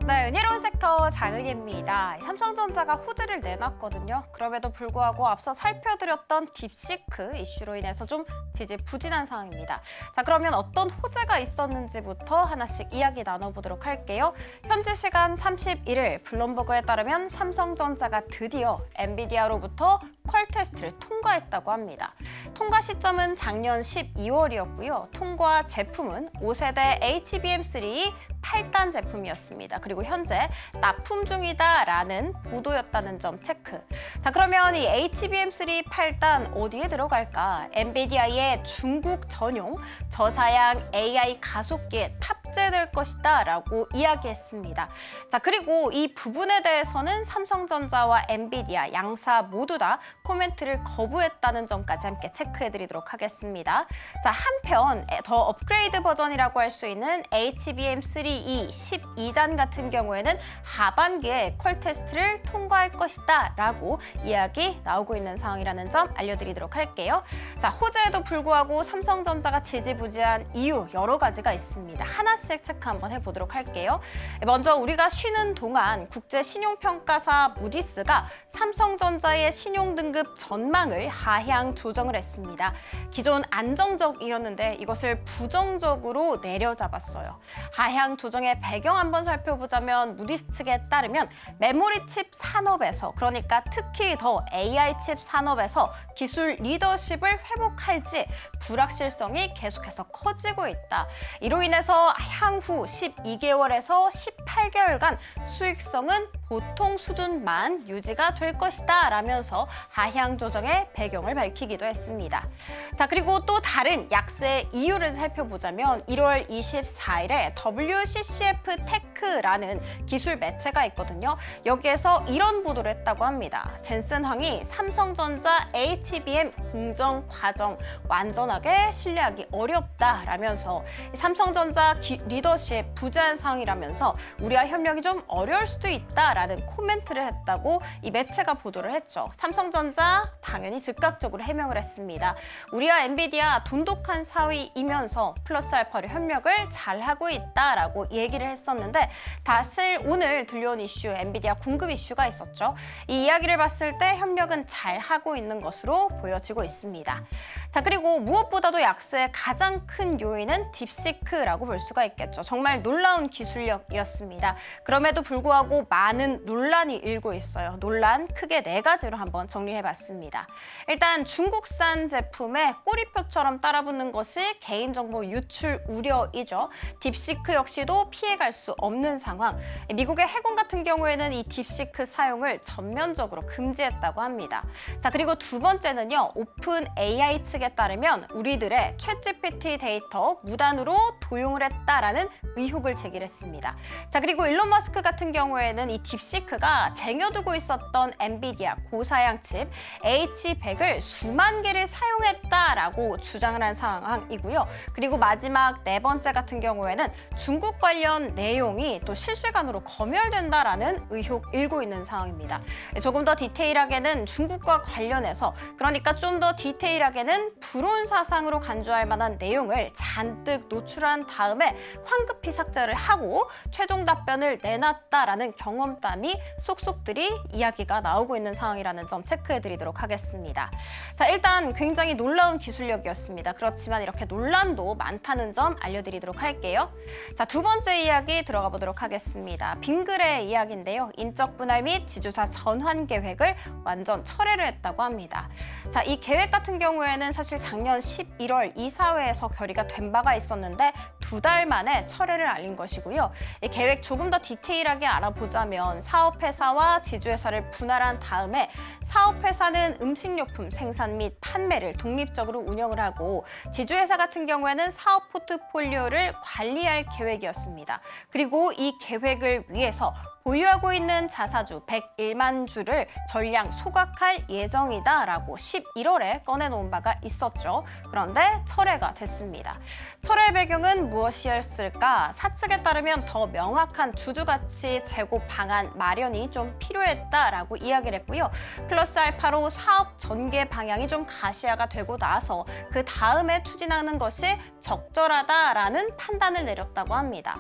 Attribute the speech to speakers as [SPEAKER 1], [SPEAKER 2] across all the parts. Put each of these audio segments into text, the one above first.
[SPEAKER 1] 네, 은혜로운 섹터 장은희입니다. 삼성전자가 호재를 내놨거든요. 그럼에도 불구하고 앞서 살펴드렸던 딥시크 이슈로 인해서 좀 지지부진한 상황입니다. 자, 그러면 어떤 호재가 있었는지부터 하나씩 이야기 나눠보도록 할게요. 현지 시간 31일 블룸버그에 따르면 삼성전자가 드디어 엔비디아로부터 퀄 테스트를 통과했다고 합니다. 통과 시점은 작년 12월이었고요. 통과 제품은 5세대 HBM3 8단 제품이었습니다. 그리고 현재 납품 중이다라는 보도였다는 점 체크. 자, 그러면 이 HBM3 8단 어디에 들어갈까? 엔비디아의 중국 전용 저사양 AI 가속기에 탑재될 것이다 라고 이야기했습니다. 자, 그리고 이 부분에 대해서는 삼성전자와 엔비디아 양사 모두 다 코멘트를 거부했다는 점까지 함께 체크해드리도록 하겠습니다. 자, 한편 더 업그레이드 버전이라고 할 수 있는 HBM3E 12단 같은 경우에는 하반기에 퀄 테스트를 통과할 것이다 라고 이야기 나오고 있는 상황이라는 점 알려드리도록 할게요. 자, 호재에도 불구하고 삼성전자가 지지부진한 이유 여러 가지가 있습니다. 하나씩 체크 한번 해보도록 할게요. 먼저 우리가 쉬는 동안 국제신용평가사 무디스가 삼성전자의 신용등급 전망을 하향 조정을 했습니다. 기존 안정적이었는데 이것을 부정적으로 내려잡았어요. 하향 조정의 배경 한번 살펴보자면 무디스 측에 따르면 메모리 칩 산업에서, 그러니까 특히 더 AI 칩 산업에서 기술 리더십을 회복할지 불확실성이 계속해서 커지고 있다. 이로 인해서 향후 12개월에서 18개월간 수익성은 보통 수준만 유지가 될 것이다 라면서 하향 조정의 배경을 밝히기도 했습니다. 자, 그리고 또 다른 약세 이유를 살펴보자면 1월 24일에 WCCF 테크라는 기술 매체가 있거든요. 여기에서 이런 보도를 했다고 합니다. 젠슨 황이 삼성전자 HBM 공정 과정 완전하게 신뢰하기 어렵다라면서 삼성전자 리더십 부재한 상황이라면서 우리와 협력이 좀 어려울 수도 있다라는 코멘트를 했다고 이 매체가 보도를 했죠. 삼성전자 당연히 즉각적으로 해명을 했습니다. 우리와 엔비디아 돈독한 사이이면서 플러스 알파로 협력을 잘하고 있다라고 얘기를 했었는데, 사실 오늘 들려온 이슈 엔비디아 공급 이슈가 있었죠. 이 이야기를 봤을 때 협력은 잘하고 있는 것으로 보여지고 있습니다. 자, 그리고 무엇보다도 약세의 가장 큰 요인은 딥시크라고 볼 수가 있겠죠. 정말 놀라운 기술력이었습니다. 그럼에도 불구하고 많은 논란이 일고 있어요. 논란 크게 4가지로 한번 정리해봤습니다. 일단 중국산 제품에 꼬리표처럼 따라붙는 것이 개인정보 유출 우려이죠. 딥시크 역시도 피해갈 수 없는 상황. 미국의 해군 같은 경우에는 이 딥시크 사용을 전면적으로 금지했다고 합니다. 자, 그리고 두 번째는요. 오픈 AI 측에 따르면 우리들의 챗GPT 데이터 무단으로 도용을 했다라는 의혹을 제기했습니다. 자, 그리고 일론 머스크 같은 경우에는 이 딥시크가 쟁여두고 있었던 엔비디아 고사양 칩 H100을 수만 개를 사용했다라고 주장을 한 상황이고요. 그리고 마지막 4번째 같은 경우에는 중국 관련 내용이 또 실시간으로 검열된다라는 의혹 일고 있는 상황입니다. 조금 더 디테일하게는 중국과 관련해서, 그러니까 좀 더 디테일하게는 불온 사상으로 간주할 만한 내용을 잔뜩 노출한 다음에 황급히 삭제를 하고 최종 답변을 내놨다라는 경험담이 쏙쏙들이 이야기가 나오고 있는 상황이라는 점 체크해드리도록 하겠습니다. 자, 일단 굉장히 놀라운 기술력이었습니다. 그렇지만 이렇게 논란도 많다는 점 알려드리도록 할게요. 자, 두 번째 이야기 들어가 보도록 하겠습니다. 빙그레 이야기인데요. 인적 분할 및 지주사 전환 계획을 완전 철회를 했다고 합니다. 자, 이 계획 같은 경우에는 사실 작년 11월 이사회에서 결의가 된 바가 있었는데 2달 만에 철회를 알린 것이고요. 이 계획 조금 더 디테일하게 알아보자면 사업회사와 지주회사를 분할한 다음에 사업회사는 음식료품 생산 및 판매를 독립적으로 운영을 하고 지주회사 같은 경우에는 사업 포트폴리오를 관리할 계획이었습니다. 그리고 이 계획을 위해서 보유하고 있는 자사주 101만 주를 전량 소각할 예정이다라고 11월에 꺼내놓은 바가 있었죠. 그런데 철회가 됐습니다. 철회의 배경은 무엇이었을까? 사측에 따르면 더 명확한 주주가치 제고 방안 마련이 좀 필요했다라고 이야기를 했고요. 플러스 알파로 사업 전개 방향이 좀 가시화가 되고 나서 그 다음에 추진하는 것이 적절하다라는 판단을 내렸다고 합니다.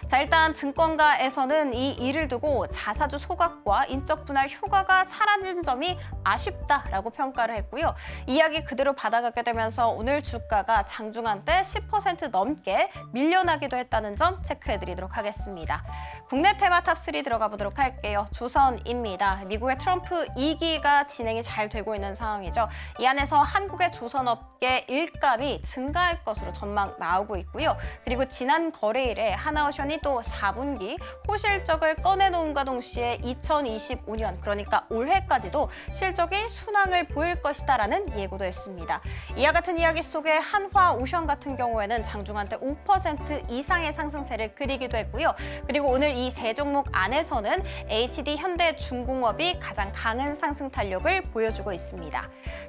[SPEAKER 1] 자, 일단 증권가에서는 이 일을 두고 자사주 소각과 인적 분할 효과가 사라진 점이 아쉽다라고 평가를 했고요. 이야기 그대로 받아가게 되면서 오늘 주가가 장중한 때 10% 넘게 밀려나기도 했다는 점 체크해드리도록 하겠습니다. 국내 테마 탑3 들어가 보도록 할게요. 조선입니다. 미국의 트럼프 2기가 진행이 잘 되고 있는 상황이죠. 이 안에서 한국의 조선업계 일감이 증가할 것으로 전망 나오고 있고요. 그리고 지난 거래일에 하나오션이 또 4분기 호실적을 꺼내놓음과 동시에 2025년 그러니까 올해까지도 실적이 순항을 보일 것이다라는 예고도 했습니다. 이와 같은 이야기 속에 한화오션 같은 경우에는 장중한 때 5% 이상의 상승세를 그리기도 했고요. 그리고 오늘 이 세 종목 안에서는 HD 현대중공업이 가장 강한 상승 탄력을 보여주고 있습니다.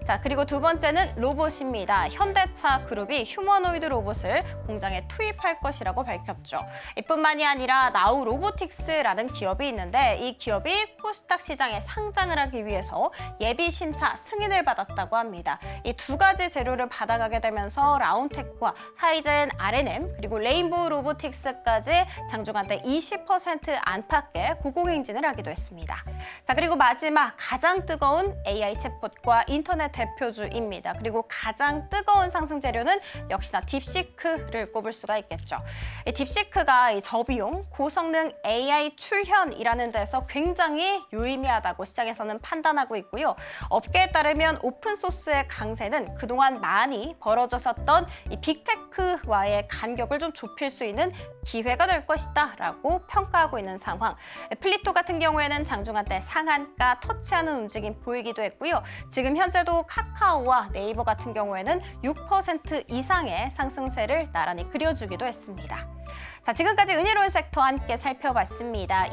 [SPEAKER 1] 자, 그리고 두 번째는 로봇입니다. 현대차 그룹이 휴머노이드 로봇을 공장에 투입할 것이라고 밝혔죠. 이뿐만이 아니라 나우 로보틱스라는 기업이 있는데 이 기업이 코스닥 시장에 상장을 하기 위해서 예비 심사 승인을 받았다고 합니다. 이 두 가지 재료를 받아가게 되면서 라운텍과 하이젠 R&M 그리고 레인보우 로보틱스까지 장중한 때 20% 안팎의 고공행진을 하기도 했습니다. 자, 그리고 마지막 가장 뜨거운 AI 챗봇과 인터넷 대표주입니다. 그리고 가장 뜨거운 상승 재료는 역시나 딥시크를 꼽을 수가 있겠죠. 이 딥시크가 이 저비용, 고성능 AI 출현이라는 데서 굉장히 유의미하다고 시장에서는 판단하고 있고요. 업계에 따르면 오픈소스의 강세는 그동안 많이 벌어졌었던 이 빅테크와의 간격을 좀 좁힐 수 있는 기회가 될 것이다 라고 평가하고 있는 상황. 플리토 같은 경우에는 장중한 때 상한가 터치하는 움직임 보이기도 했고요. 지금 현재도 카카오와 네이버 같은 경우에는 6% 이상의 상승세를 나란히 그려주기도 했습니다. 자, 지금까지 은혜로운 섹터 함께 살펴봤습니다.